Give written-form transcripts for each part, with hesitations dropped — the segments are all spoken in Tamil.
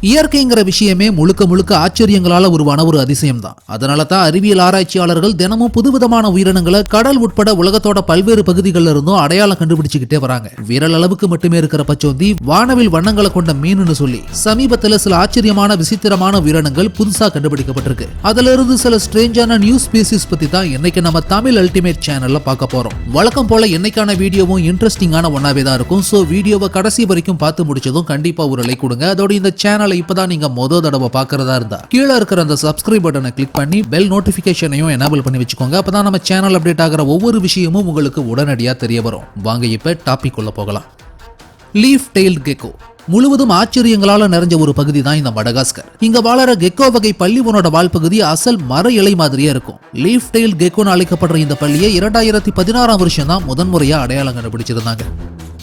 இயற்கைங்கிற விஷயமே முழுக்க முழுக்க ஆச்சரியங்களால உருவான ஒரு அதிசயம் தான். அதனால தான் அறிவியல் ஆராய்ச்சியாளர்கள் தினமும் புதுவிதமான உயிரினங்களை கடல் உட்பட உலகத்தோட பல்வேறு பகுதிகளில் இருந்தும் அடையாளம் கண்டுபிடிச்சுக்கிட்டே வராங்க. விரல் அளவுக்கு மட்டுமே இருக்கிற பச்சோந்தி வானவில் வண்ணங்களை கொண்ட மீனுன்னு சொல்லி சமீபத்தில் சில ஆச்சரியமான விசித்திரமான உயிரினங்கள் புதுசா கண்டுபிடிக்கப்பட்டிருக்கு. அதுல இருந்து சில ஸ்ட்ரேஞ்சான நியூ ஸ்பீசிஸ் பத்தி தான் இன்னைக்கு நம்ம தமிழ் அல்டிமேட் சேனல்ல பார்க்க போறோம். வழக்கம் போல இன்னைக்கான வீடியோவும் இன்ட்ரெஸ்டிங்கான ஒன்னாவே தான் இருக்கும். சோ வீடியோவை கடைசி வரைக்கும் பார்த்து முடிச்சதும் கண்டிப்பா ஒரு லைக் கொடுங்க. அதோட இந்த சேனலை இப்பதான் நீங்க முதல் தடவை பார்க்கறதா இருந்தா கீழே இருக்கிற அந்த சப்ஸ்கிரைப் பட்டனை கிளிக் பண்ணி பெல் நோட்டிபிகேஷனையும் எனேபிள் பண்ணி வச்சுக்கோங்க. அப்பதான் நம்ம சேனல் அப்டேட் ஆகிற ஒவ்வொரு விஷயமும் உங்களுக்கு உடனடியா தெரிய வரும். வாங்க இப்ப டாபிக் உள்ள போகலாம். லீஃப் டெயில் கெக்கோ முழுவதும் ஆச்சரியங்களால நிறைஞ்ச ஒரு பகுதி தான் இந்த மடகாஸ்கர். இங்க வாழற கெக்கோ வகை பள்ளிவனோட வால் பகுதி அசல் மர இலை மாதிரியே இருக்கும். லீஃப் டெயில் கெக்கோன்னு அழைக்கப்படுற இந்த பள்ளியை 2016 வருஷம் தான் முதன்முறையா அடையாளம் கண்டுபிடிச்சிருந்தாங்க.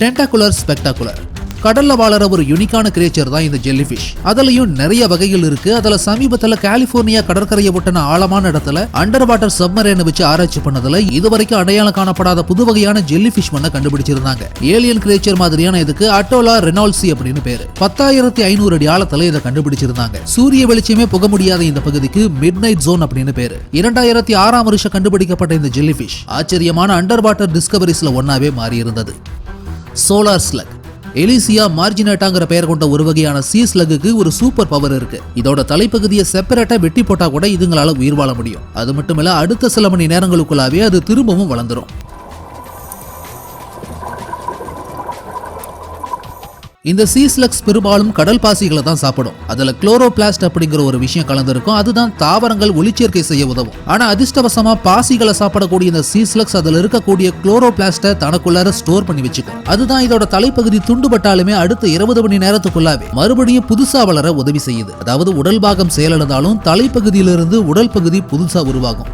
டென்டாகுலர் ஸ்பெக்டாகுலர் கடல்ல வாழற ஒரு யூனிக்கான கிரியேச்சர் தான் இந்த ஜெல்லிஃபிஷ். அதுலயும் நிறைய வகைகள் இருக்கு. அதுல சமீபத்துல கலிபோர்னியா கடற்கரையை ஒட்டின ஆழமான இடத்துல அண்டர் வாட்டர் சப்மரீனை வச்சு ஆராய்ச்சி பண்ணதுல இதுவரைக்கும் அடையாளம் காணப்படாத புது வகையான ஜெல்லிஃபிஷ் மண்ணை கண்டுபிடிச்சிருந்தாங்க. ஏலியன் கிரியேச்சர் மாதிரியான இதுக்கு அட்டோலா ரெனால்சி அப்படின்னு பேரு. 10,500 அடி ஆழத்துல இதை கண்டுபிடிச்சிருந்தாங்க. சூரிய வெளிச்சமே புக முடியாத இந்த பகுதிக்கு மிட் நைட் ஜோன் அப்படின்னு பேரு. 2006 வருஷம் கண்டுபிடிக்கப்பட்ட இந்த ஜெல்லிஃபிஷ் ஆச்சரியமான அண்டர் வாட்டர் டிஸ்கவரிஸ்ல ஒன்னாவே மாறி இருந்தது. சோலார் ஸ்லக் எலிசியா மார்ஜினேட்டாங்கிற பெயர் கொண்ட ஒரு வகையான சீ ஸ்லக்குக்கு ஒரு சூப்பர் பவர் இருக்கு. இதோட தலைப்பகுதியை செப்பரேட்டா வெட்டி போட்டா கூட இதுங்களால உயிர் வாழ முடியும். அது மட்டுமில்ல அடுத்த சில மணி நேரங்களுக்குள்ளாவே அது திரும்பவும் வளர்ந்துரும். இந்த சீஸ்லக்ஸ் பெரும்பாலும் கடல் பாசிகளை தான் சாப்பிடும். அதுல குளோரோபிளாஸ்ட் அப்படிங்கிற ஒரு விஷயம் கலந்துருக்கும். அதுதான் தாவரங்கள் ஒளிச்சேர்க்கை செய்ய உதவும். ஆனா அதிர்ஷ்டவசமா பாசிகளை சாப்பிடக்கூடிய இந்த சீஸ்லக்ஸ் அதுல இருக்கக்கூடிய குளோரோபிளாஸ்ட தனக்குள்ளார ஸ்டோர் பண்ணி வச்சுக்கும். அதுதான் இதோட தலைப்பகுதி துண்டுபட்டாலுமே அடுத்த 20 மணி நேரத்துக்குள்ளாவே மறுபடியும் புதுசா வளர உதவி செய்யுது. அதாவது உடல் பாகம் செயலிழந்தாலும் தலைப்பகுதியிலிருந்து உடல் பகுதி புதுசா உருவாகும்.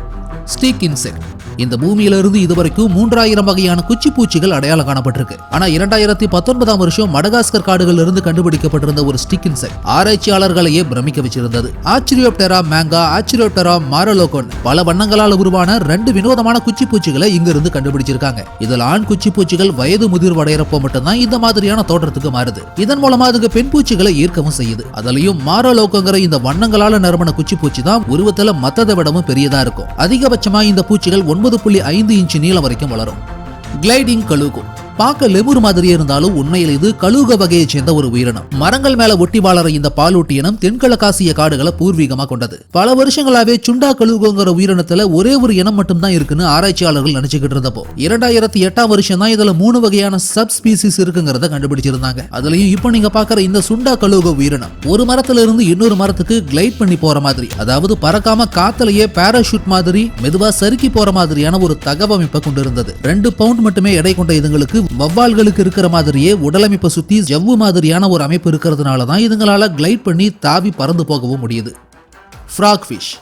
ஸ்டிக் இன்செக்ட் இந்த பூமியிலிருந்து இதுவரைக்கும் 3000 வகையான குச்சி பூச்சிகள் அடையாளம் காணப்பட்டிருக்கு. ஆனா 2019 வருஷம் மடகாஸ்கர் காடுகள் இருந்து கண்டுபிடிக்கப்பட்டிருந்த ஒரு ஸ்டிக் இன்செக்ட் ஆராய்ச்சியாளர்களையே பிரமிக்க வச்சிருந்தது. ஆச்சிரியோப்டெரா மேங்கா, ஆச்சிரியோப்டெரா மாரலோகோன் பல வண்ணங்களால் உருவான 2 வினோதமான குச்சி பூச்சிகளை இங்க இருந்து கண்டுபிடிச்சிருக்காங்க. இதில் ஆண் குச்சி பூச்சிகள் வயது முதிர்வு அடையறப்போ மட்டும்தான் இந்த மாதிரியான தோற்றத்துக்கு மாறுது. இதன் மூலமா அதுக்கு பெண் பூச்சிகளை ஈர்க்கவும் செய்யுது. அதுலயும் மாரலோகோங்கிற இந்த வண்ணங்களால நிரம்பின குச்சி பூச்சி தான் உருவத்துல மத்ததை விடவும் பெரியதா இருக்கும். அதிகபட்சமா இந்த பூச்சிகள் 9.5 இன்ச் நீளம் வரைக்கும் வளரும். கிளைடிங் கழுகு பார்க்க லெமுர் மாதிரியே இருந்தாலும் உண்மையில் இது கழுக வகையை சேர்ந்த ஒரு உயிரினம். மரங்கள் மேல ஒட்டி வாழற இந்த பாலூட்டி இனம் தென்கிழக்காசிய காடுகளை பூர்வீகமா கொண்டது. பல வருஷங்களாவே சுண்டா கழுகுங்கிற உயிரினத்துல ஒரே ஒரு இனம் மட்டும் தான் இருக்குன்னு ஆராய்ச்சியாளர்கள் நினைச்சுக்கிட்டு இருந்தப்போ 2008 வருஷம் தான் இதுல 3 வகையான சப் ஸ்பீசிஸ் இருக்குங்கிறத கண்டுபிடிச்சிருந்தாங்க. அதுலயும் இப்போ நீங்க பாக்குற இந்த சுண்டா கழுகு உயிரினம் ஒரு மரத்துல இருந்து இன்னொரு மரத்துக்கு கிளைட் பண்ணி போற மாதிரி, அதாவது பறக்காம காத்தலையே பாராஷூட் மாதிரி மெதுவா சறுக்கி போற மாதிரியான ஒரு தகவமைப்பை கொண்டு இருந்தது. 2 பவுண்ட் மட்டுமே எடை கொண்ட இதுங்களுக்கு வவ்வால்களுக்கு இருக்கிற மாதிரியே உடலமைப்பை சுத்தி ஜவ்வு மாதிரியான ஒரு அமைப்பு இருக்கிறதுனால தான் இதுங்களால கிளைட் பண்ணி தாவி பறந்து போகவும் முடியுது. ஃப்ராக் ஃபிஷ்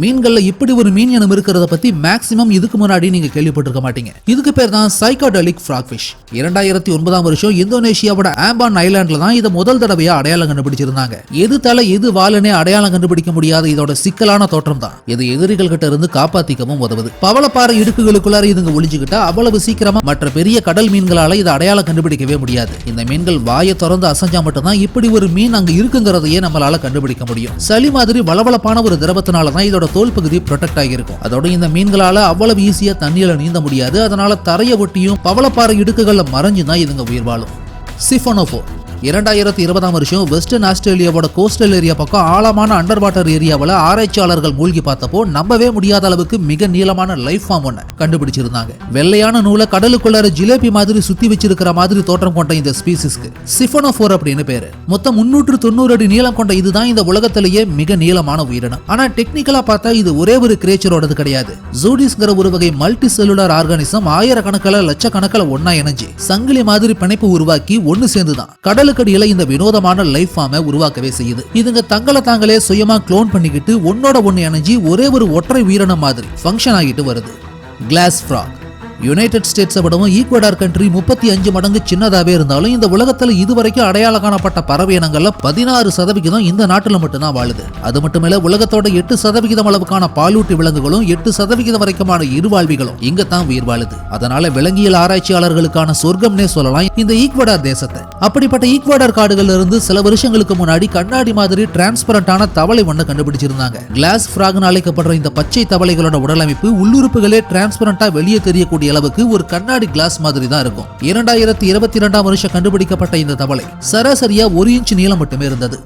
மீன்கள்ல இப்படி ஒரு மீன் இனம் இருக்கிறத பத்தி மேக்ஸிமம் இதுக்கு முன்னாடி நீங்க கேள்விப்பட்டிருக்க மாட்டீங்க. இதுக்கு பேர் தான் சைக்காடெலிக் ஃப்ராக் ஃபிஷ். 2009 வருஷம் இந்தோனேஷியாவோட ஆம்பான் ஐலாண்ட்ல தான் இதை முதல் தடவையா அடையாளம் கண்டுபிடிச்சிருந்தாங்க. எது தலை எது வாலனே அடையாளம் கண்டுபிடிக்க முடியாத இதோட சிக்கலான தோற்றம் தான் இது எதிரிகள் கிட்ட இருந்து காப்பாத்திக்கவும் உதவுது. பவளப்பாறை இடுக்குகளுக்குள்ளார இதுங்க ஒளிஞ்சுக்கிட்டா அவ்வளவு சீக்கிரமா மற்ற பெரிய கடல் மீன்களால இதை அடையாளம் கண்டுபிடிக்கவே முடியாது. இந்த மீன்கள் வாயை திறந்து அசைஞ்சா மட்டும்தான் இப்படி ஒரு மீன் அங்க இருக்குங்கிறதையே நம்மளால கண்டுபிடிக்க முடியும். சளி மாதிரி வளவளப்பான ஒரு திரவத்தினாலதான் இதோட தோல் பகுதி ப்ரொடெக்ட் ஆகியிருக்கும். அதோட இந்த மீன்களால அவ்வளவு ஈஸியா தண்ணியில நீந்த முடியாது. அதனால தரைய ஒட்டியும் பவளப்பாறை இடுக்குகள்ல மறைஞ்சுதான் இதுங்க உயிர் வாழும். சிஃபனோபோர் 2020 வருஷம் வெஸ்டர்ன் ஆஸ்திரேலியாவோட கோஸ்டல் ஏரியா பக்கம் ஆழமான அண்டர் வாட்டர் ஏரியாவில் ஆராய்ச்சியாளர்கள் மூழ்கி பார்த்தப்போ நம்பவே முடியாத அளவுக்கு மிக நீளமான லைஃப் ஃபார்ம் ஒன்று கண்டுபிடிச்சிருந்தாங்க. வெள்ளையான நூலை கடலுக்குள்ளார ஜிலேபி மாதிரி சுத்தி வச்சிருக்கிற மாதிரி தோற்றம் கொண்ட இந்த ஸ்பீசிஸ்க்கு சிஃபனோபோர் அப்படின்னு பேரு. மொத்தம் 390 அடி நீளம் கொண்ட இதுதான் இந்த உலகத்திலேயே மிக நீளமான உயிரினம். ஆனா டெக்னிக்கலா பார்த்தா இது ஒரே ஒரு கிரியேச்சரோடது கிடையாது. ஜூடிஸ்ங்கிற ஒரு வகை மல்டி செல்லுலர் ஆர்கானிசம் ஆயிரக்கணக்கில் லட்சக்கணக்கில் ஒன்னா இணைஞ்சு சங்கிலி மாதிரி பிணைப்பு உருவாக்கி ஒன்னு சேர்ந்துதான் கடல் கடலுக்கடியில இந்த வினோதமான லைஃப் ஃபார்மை உருவாக்கவே செய்யுது. இதுங்க தங்களை தாங்களே சுயமா க்ளோன் பண்ணிக்கிட்டு ஒன்னோட ஒன்னு இணைஞ்சி ஒரே ஒரு ஒற்றை உயிரினம் மாதிரி ஃபங்க்ஷன் ஆகிட்டு வருது. கிளாஸ் ஃப்ராக் யுனைடெட் ஸ்டேட்ஸை விடவும் ஈக்வடார் கண்ட்ரி 35 மடங்கு சின்னதாவே இருந்தாலும் இந்த உலகத்துல இதுவரைக்கும் அடையாளம் காணப்பட்ட பறவை இனங்கள்ல 16% இந்த நாட்டுல மட்டும்தான் வாழுது. அது மட்டுமில்ல உலகத்தோட 8% அளவுக்கான பாலூட்டி விலங்குகளும் 8% வரைக்குமான இருவாழ்விகளும் இங்கத்தான் உயிர் வாழுது. அதனால விலங்கியல் ஆராய்ச்சியாளர்களுக்கான சொர்க்கம்னே சொல்லலாம் இந்த ஈக்வடார் தேசத்தை. அப்படிப்பட்ட ஈக்வடார் காடுகள்ல இருந்து சில வருஷங்களுக்கு முன்னாடி கண்ணாடி மாதிரி டிரான்ஸ்பரண்டான தவளை ஒண்ணு கண்டுபிடிச்சிருந்தாங்க. கிளாஸ் ஃபிராக்னு அழைக்கப்படுற இந்த பச்சை தவளைகளோட உடலமைப்பு உள்ளுறுப்புகளே டிரான்ஸ்பரண்டா வெளியே தெரியக்கூடிய அளவுக்கு ஒரு கண்ணாடி கிளாஸ் மாதிரி தான் இருக்கும். 2022ஆம் வருஷம் கண்டுபிடிக்கப்பட்ட இந்த தவளை சராசரியா 1 இன்ச் நீளம் மட்டுமே இருந்தது.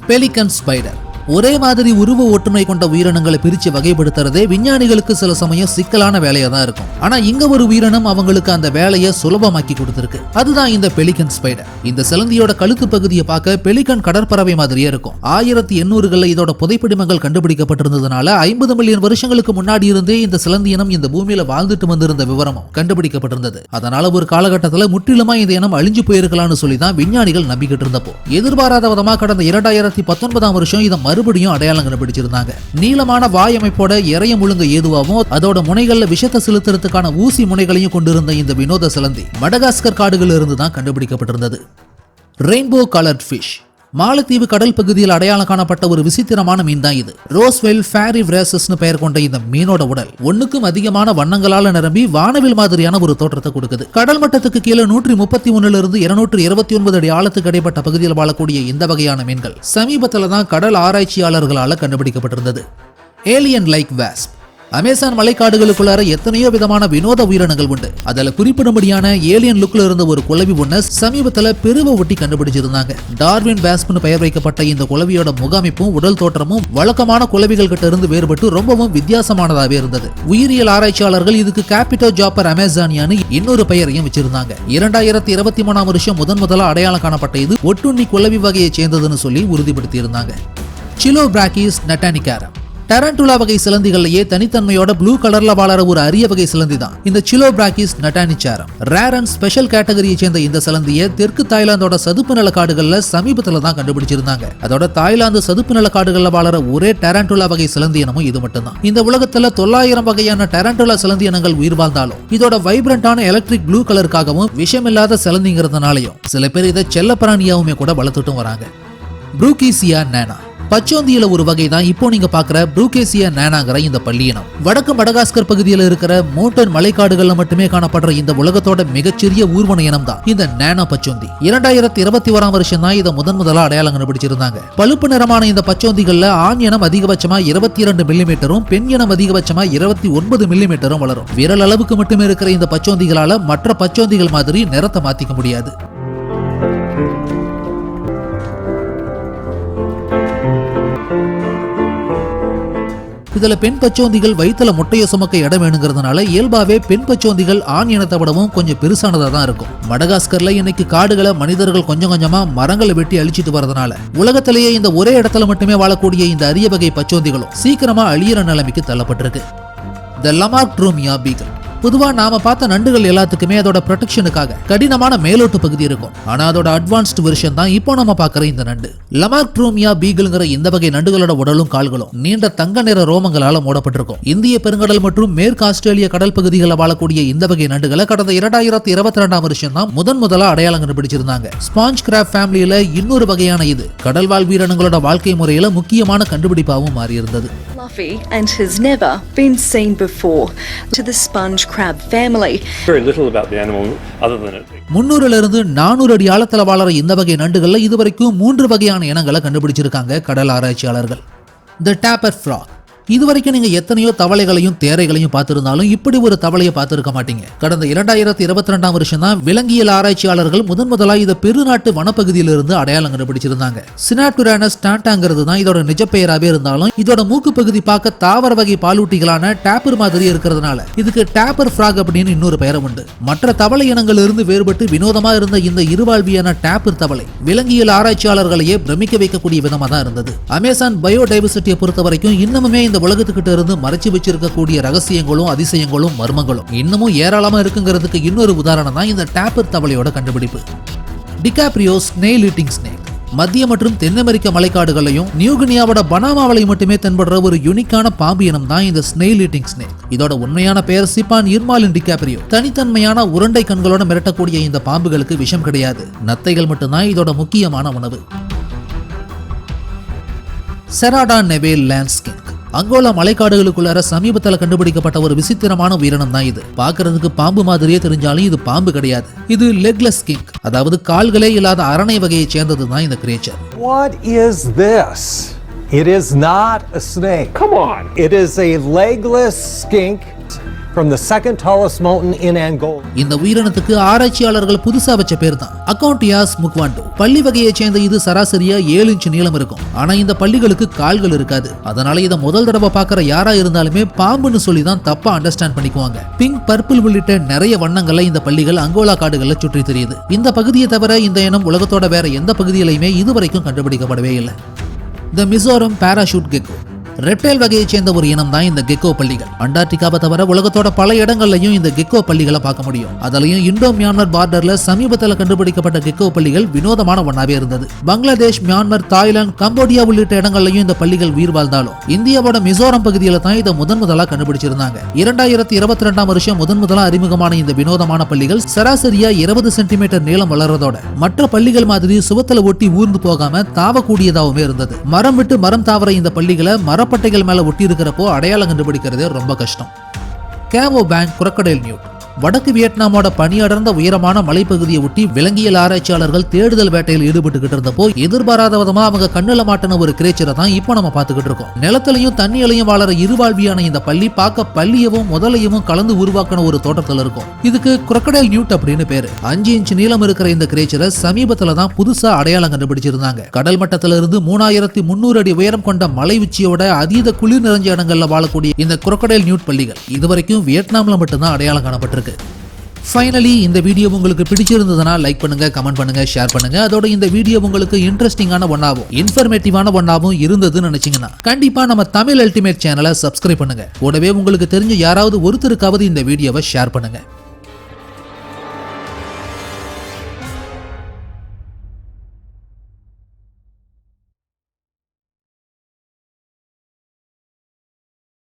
பெலிகன் ஸ்பைடர் ஒரே மாதிரி உருவ ஒற்றுமை கொண்ட உயிரினங்களை பிரிச்சு வகைப்படுத்துறதே விஞ்ஞானிகளுக்கு சில சமயம் சிக்கலான வேலையா தான் இருக்கும். ஆனா இங்க ஒரு உயிரினம் அவங்களுக்கு அந்த வேலையை சுலபமாக்கி கொடுத்திருக்கு. அதுதான் இந்த பெலிகன் ஸ்பைடர். இந்த சிலந்தியோட கழுத்து பகுதியை பார்க்க பெலிகன் கடற்பறவை மாதிரியே இருக்கும். 1800களில் இதோட புதைப்பிடிமங்கள் கண்டுபிடிக்கப்பட்டிருந்ததுனால 50 மில்லியன் வருஷங்களுக்கு முன்னாடி இருந்தே இந்த சிலந்தி இனம் இந்த பூமியில வாழ்ந்துட்டு வந்திருந்த விவரமும் கண்டுபிடிக்கப்பட்டிருந்தது. அதனால ஒரு காலகட்டத்தில் முற்றிலுமா இந்த இனம் அழிஞ்சு போயிருக்கலாம்னு சொல்லி தான் விஞ்ஞானிகள் நம்பிக்கிட்டு இருந்தப்போ எதிர்பாராத விதமா கடந்த 2019ஆம் வருஷம் இதை மறுபடியும் அடையாளம் கண்டுபிடிச்சிருந்தாங்க. நீளமான வாய் அமைப்போட இறைய முழுங்க ஏதுவாகவும் அதோட முனைகள்ல விஷத்தை செலுத்துறதுக்கான ஊசி முனைகளையும் கொண்டிருந்த இந்த வினோத சிலந்தி மடகாஸ்கர் காடுகளில் இருந்து தான் கண்டுபிடிக்கப்பட்டிருந்தது. ரெயின்போ கலர்ட் ஃபிஷ் மாலத்தீவு கடல் பகுதியில் அடையாளம் காணப்பட்ட ஒரு விசித்திரமான மீன் தான் இது. ரோஸ்வெல் ஃபேரி விரேசஸ்னு பெயர் கொண்ட இந்த மீனோட உடல் ஒண்ணுக்கும் அதிகமான வண்ணங்களால நிரம்பி வானவில் மாதிரியான ஒரு தோற்றத்தை கொடுக்குது. கடல் மட்டத்துக்கு கீழே 131 இருந்து 229 அடி ஆழத்துக்கு இடைப்பட்ட பகுதியில் வாழக்கூடிய இந்த வகையான மீன்கள் சமீபத்தில் தான் கடல் ஆராய்ச்சியாளர்களால கண்டுபிடிக்கப்பட்டிருந்தது. ஏலியன் லைக் வாஸ்ப் அமேசான் மலைக்காடுகளுக்குள்ளார எத்தனையோ விதமான வினோத உயிரினங்கள் உண்டு. அதுல குறிப்பிடும்படியான ஏலியன் லுக்ல இருந்த ஒரு குளவி ஒண்ணு சமீபத்துல பெருவ ஒட்டி கண்டுபிடிச்சிருந்தாங்க. டார்வின் வாஸ்ப்னு பெயர் வைக்கப்பட்ட இந்த குளவியோட முகமைப்பும் உடல் தோற்றமும் வழக்கமான குளவிகள் கிட்ட இருந்து வேறுபட்டு ரொம்பவும் வித்தியாசமானதாவே இருந்தது. உயிரியல் ஆராய்ச்சியாளர்கள் இதுக்கு கேபிட்டோ ஜாப்பர் அமேசானியான்னு இன்னொரு பெயரையும் வச்சிருந்தாங்க. 2023ஆம் வருஷம் முதலா அடையாளம் காணப்பட்ட இது ஒட்டுண்ணி குளவி வகையை சேர்ந்ததுன்னு சொல்லி உறுதிப்படுத்தி இருந்தாங்க. சிலோபிராக்கிஸ் நட்டானிகாரம் டரண்டுலா வகை சிலந்திகள்லயே தனித்தன்மையோட ப்ளூ கலர்ல வாழற ஒரு அரிய வகை சிலந்தி தான் இந்த சிலோபிராக்கிஸ் நட்டானிசாரம். ரேர் அண்ட் ஸ்பெஷல் கேட்டகரியை சேர்ந்த இந்த சிலந்தியை தெற்கு தாய்லாந்தோட சதுப்பு நில காடுகள்ல சமீபத்துல தான் கண்டுபிடிச்சிருந்தாங்க. அதோட தாய்லாந்து சதுப்பு நில காடுகள்ல வாழற ஒரே டரண்டுலா வகை சிலந்தி இனமும் இது மட்டும்தான். இந்த உலகத்துல 900 வகையான டரண்டுலா சிலந்தி இனங்கள் உயிர் வாழ்ந்தாலும் இதோட வைப்ரண்டான எலக்ட்ரிக் ப்ளூ கலருக்காகவும் விஷமில்லாத சிலந்திங்கிறதுனாலையும் சில பேர் இதை செல்ல பிராணியாவுமே கூட வளர்த்துட்டும் வராங்க. ப்ரூகேசியா நானா பச்சோந்தியில ஒரு வகை தான் இப்போ நீங்க பாக்குற ப்ரூகேசியா நானாங்கிற இந்த பல்லியினம். வடக்கு மடகாஸ்கர் பகுதியில் இருக்கிற மோட்டன் மலைக்காடுகள்ல மட்டுமே காணப்படுற இந்த உலகத்தோட மிகச்சிறிய ஊர்வன இனம் தான் இந்த நானோ பச்சோந்தி. 2021ஆம் வருஷம் தான் இதை முதலா அடையாளம் கண்டுபிடிச்சிருந்தாங்க. பழுப்பு நிறமான இந்த பச்சோந்திகள்ல ஆண் இனம் அதிகபட்சமா 22 மில்லிமீட்டரும் பெண் இனம் அதிகபட்சமா 29 மில்லிமீட்டரும் வளரும். விரல் அளவுக்கு மட்டுமே இருக்கிற இந்த பச்சோந்திகளால மற்ற பச்சோந்திகள் மாதிரி நிறத்தை மாத்திக்க முடியாது. இதுல பெண் பச்சோந்திகள் வயிற்றுல முட்டைய சுமக்க இடம் வேணுங்கிறதுனால இயல்பாவே பெண் பச்சோந்திகள் ஆண் இனத்தை விடவும் கொஞ்சம் பெருசானதா தான் இருக்கும். மடகாஸ்கர்ல இன்னைக்கு காடுகளை மனிதர்கள் கொஞ்சம் கொஞ்சமா மரங்களை வெட்டி அழிச்சிட்டு வரதுனால உலகத்திலேயே இந்த ஒரே இடத்துல மட்டுமே வாழக்கூடிய இந்த அரிய வகை பச்சோந்திகளும் சீக்கிரமா அழியிற நிலைமைக்கு தள்ளப்பட்டிருக்கு. தி லமார்க்ட்ரோமியா பீகல் பொதுவா நாம பார்த்த நண்டுகள் எல்லாத்துக்குமே அதோட ப்ரொடெக்ஷனுக்காக கடினமான மேலோட்டு பகுதி இருக்கும். ஆனா அதோட அட்வான்ஸ்டு வெர்ஷன் தான் இப்போ நம்ம பார்க்குற இந்த நண்டு. லமார்க்ட்ரோமியா பீகல்ங்கிற இந்த வகை நண்டுகளோட உடலும் கால்களும் நீண்ட தங்க நிற ரோமங்களால மூடப்பட்டிருக்கும். இந்திய பெருங்கடல் மற்றும் மேற்கு ஆஸ்திரேலிய கடல் பகுதிகளில் வாழக்கூடிய இந்த வகை நண்டுகளை கடந்த 2022ஆம் வருஷம் தான் முதலா அடையாளம் கண்டுபிடிச்சிருந்தாங்க. ஸ்பாஞ்ச் கிராப் ஃபேமிலியில இன்னொரு வகையான இது கடல்வாழ் உயிரினங்களோட வாழ்க்கை முறையில முக்கியமான கண்டுபிடிப்பாகவும் மாறியிருந்தது. Fluffy and has never been seen before to the sponge crab family. Very little about the animal other than it. 300 இருந்து 400 அடி ஆழத்துல வாழற இந்த வகை நண்டுகள்ல இதுவரைக்கும் 3 வகையான இனங்களை கண்டுபிடிச்சிருக்காங்க கடல் ஆராய்ச்சியாளர்கள். The tapir frog இதுவரைக்கும் நீங்க எத்தனையோ தவளைகளையும் தேரைகளையும் பார்த்திருந்தாலும் இப்படி ஒரு தவளையை பார்த்திருக்க மாட்டீங்க. கடந்த 2022ஆம் வருஷம் தான் விலங்கியல் ஆராய்ச்சியாளர்கள் முதலா இதை பெருநாட்டு வனப்பகுதியிலிருந்து அடையாளம் கண்டுபிடிச்சிருந்தாங்க. சினாப்டுரானஸ் டாண்டாங்கிறது தான் இதோட நிஜ பெயராவே இருந்தாலும் இதோட மூக்கு பகுதி பார்க்க தாவர வகை பாலூட்டிகளான டேப்பர் மாதிரி இருக்கிறதுனால இதுக்கு டேப்பர் ஃப்ராக் அப்படின்னு இன்னொரு பெயரும் உண்டு. மற்ற தவளை இனங்கள் இருந்து வேறுபட்டு வினோதமா இருந்த இந்த இருவாழ்வியான டேப்பர் தவளை விலங்கியல் ஆராய்ச்சியாளர்களையே பிரமிக்க வைக்கக்கூடிய விதமா தான் இருந்தது. அமேசான் பயோடைவர்சிட்டியை பொறுத்த வரைக்கும் இன்னமுமே இந்த உலகத்துக்கிட்ட இருந்து மறைச்சு வச்சிருக்கக்கூடிய ரகசியங்களும் அதிசயங்களும் மர்மங்களும் இன்னமும் ஏராளமா இருக்குங்கிறதுக்கு இன்னொரு உதாரணம் தான் இந்த டேப்பர் தவளையோட கண்டுபிடிப்பு. டிகாப்ரியோ ஸ்னேல் ஈட்டிங் ஸ்னேக் மத்திய மற்றும் தென் அமெரிக்க மலைக்காடுகளையும் நியூகினியாவோட பனாமாவிலையும் மட்டுமே தென்படுற ஒரு யூனிக்கான பாம்பு இனம் தான் இந்த ஸ்னெயில் ஈட்டிங் ஸ்னேக். இதோட உண்மையான பெயர் சிப்பான் இர்மாலின் டிகாப்ரியோ. தனித்தன்மையான உருண்டை கண்களோட மிரட்டக்கூடிய இந்த பாம்புகளுக்கு விஷம் கிடையாது. நத்தைகள் மட்டும்தான் இதோட முக்கியமான உணவு. செராடா நெவேல் லேண்ட் ஸ்கிங்க். அங்கோலா மலைக்காடுகளுக்குள்ளார சமீபத்தில் கண்டுபிடிக்கப்பட்ட ஒரு விசித்திரமான உயிரினம் தான் இது. பார்க்கிறதுக்கு பாம்பு மாதிரியே தெரிஞ்சாலும் இது பாம்பு கிடையாது. இது லெக்லெஸ் ஸ்கிங்க், அதாவது கால்களே இல்லாத அரணை வகையை சேர்ந்தது தான் இந்த creature. What is this? It is not a snake. Come on. It is a legless skink from the second tallest mountain in Angola. இந்த உயிரினத்துக்கு ஆராய்ச்சியாளர்கள் புதுசா வச்ச பேர் தான் அக்கவுண்டியாஸ் முக்வாண்டோ. பள்ளி வகையை சேர்ந்த இது சராசரியா 7 இன்ச் நீளம் இருக்கும். ஆனா இந்த பள்ளிகளுக்கு கால்கள் இருக்காது. அதனால இதை முதல் தடவை பார்க்குற யாரா இருந்தாலுமே பாம்புன்னு சொல்லி தான் தப்பா அண்டர்ஸ்டாண்ட் பண்ணிக்குவாங்க. பிங்க், பர்பிள் உள்ளிட்ட நிறைய வண்ணங்கள்ல இந்த பள்ளிகள் அங்கோலா காடுகள்ல சுற்றி தெரியுது. இந்த பகுதியை தவிர இந்த இனம் உலகத்தோட வேற எந்த பகுதியிலையுமே இதுவரைக்கும் கண்டுபிடிக்கப்படவே இல்லை. த மிசோரம் பாராஷூட் கெக்கோ. ரெப்டைல் வகையை சேர்ந்த ஒரு இனம் தான் இந்த கெக்கோ பள்ளிகள். அண்டார்டிகாவை தவிர உலகத்தோட பல இடங்கள்லையும் இந்த கெக்கோ பள்ளிகளை பார்க்க முடியும். அதுலயும் இந்தோ மியான்மர் பார்டர்ல சமீபத்தில் கண்டுபிடிக்கப்பட்ட கெக்கோ பள்ளிகள் வினோதமான ஒன்னாவே இருந்தது. பங்களாதேஷ், மியான்மர், தாய்லாந்து, கம்போடியா உள்ளிட்ட இடங்கள்லையும் இந்த பள்ளிகள் உயிர் வாழ்ந்தாலும் இந்தியாவோட மிசோரம் பகுதியில தான் இதை முதலா கண்டுபிடிச்சிருந்தாங்க. 2022 வருஷம் முதலா அறிமுகமான இந்த வினோதமான பள்ளிகள் சராசரியா 20 சென்டிமீட்டர் நீளம் வளர்றதோட மற்ற பள்ளிகள் மாதிரி சுவத்துல ஒட்டி ஊர்ந்து போகாம தாவக்கூடியதாகவுமே இருந்தது. மரம் விட்டு மரம் தாவர இந்த பள்ளிகளை மரப்பட்டைகள் மேல ஒட்டி இருக்கிறப்போ அடையாளம் கண்டுபிடிக்கிறதே ரொம்ப கஷ்டம். Cao Bang crocodile newt. வடக்கு வியட்நாமோட பனியடர்ந்த உயரமான மலைப்பகுதியை ஒட்டி விலங்கியல் ஆராய்ச்சியாளர்கள் தேடுதல் வேட்டையில் ஈடுபட்டுக்கிட்டு இருந்தப்போ எதிர்பாராத விதமா அவங்க கண்ணுல மாட்டின ஒரு கிரேச்சரை தான் இப்போ நம்ம பார்த்துக்கிட்டு இருக்கோம். நிலத்திலையும் தண்ணியிலையும் வாழற இருவாழ்வியான இந்த பள்ளி பார்க்க பள்ளியவும் முதலையவும் கலந்து உருவாக்கின ஒரு தோட்டத்தில் இருக்கும். இதுக்கு குரக்கடைல் நியூட் அப்படின்னு பேரு. 5 இன்ச் நீளம் இருக்கிற இந்த கிரேச்சரை சமீபத்துல தான் புதுசா அடையாளம் கண்டுபிடிச்சிருந்தாங்க. கடல் மட்டத்தில இருந்து 3300 அடி உயரம் கொண்ட மலை உச்சியோட அதீத குளிர் நிறைஞ்ச இடங்கள்ல வாழக்கூடிய இந்த குரக்கடைல் நியூட் பள்ளிகள் இதுவரைக்கும் வியட்நாம்ல மட்டும்தான் அடையாளம் காணப்பட்டிருக்கு. ஃபைனலி இந்த வீடியோ உங்களுக்கு பிடிச்சிருந்ததுன்னா லைக் பண்ணுங்க, கமெண்ட் பண்ணுங்க, ஷேர் பண்ணுங்க. அதோட இந்த வீடியோ உங்களுக்கு இன்ட்ரெஸ்டிங்கான ஒன்னாவும் இன்ஃபர்மேட்டிவான ஒன்னாவும் இருந்ததுன்னு நினைச்சீங்கன்னா கண்டிப்பா நம்ம தமிழ் அல்டிமேட் சேனலை சப்ஸ்கிரைப் பண்ணுங்க. கூடவே உங்களுக்கு தெரிஞ்ச யாராவது ஒருத்தருக்காவது இந்த வீடியோவை ஷேர் பண்ணுங்க.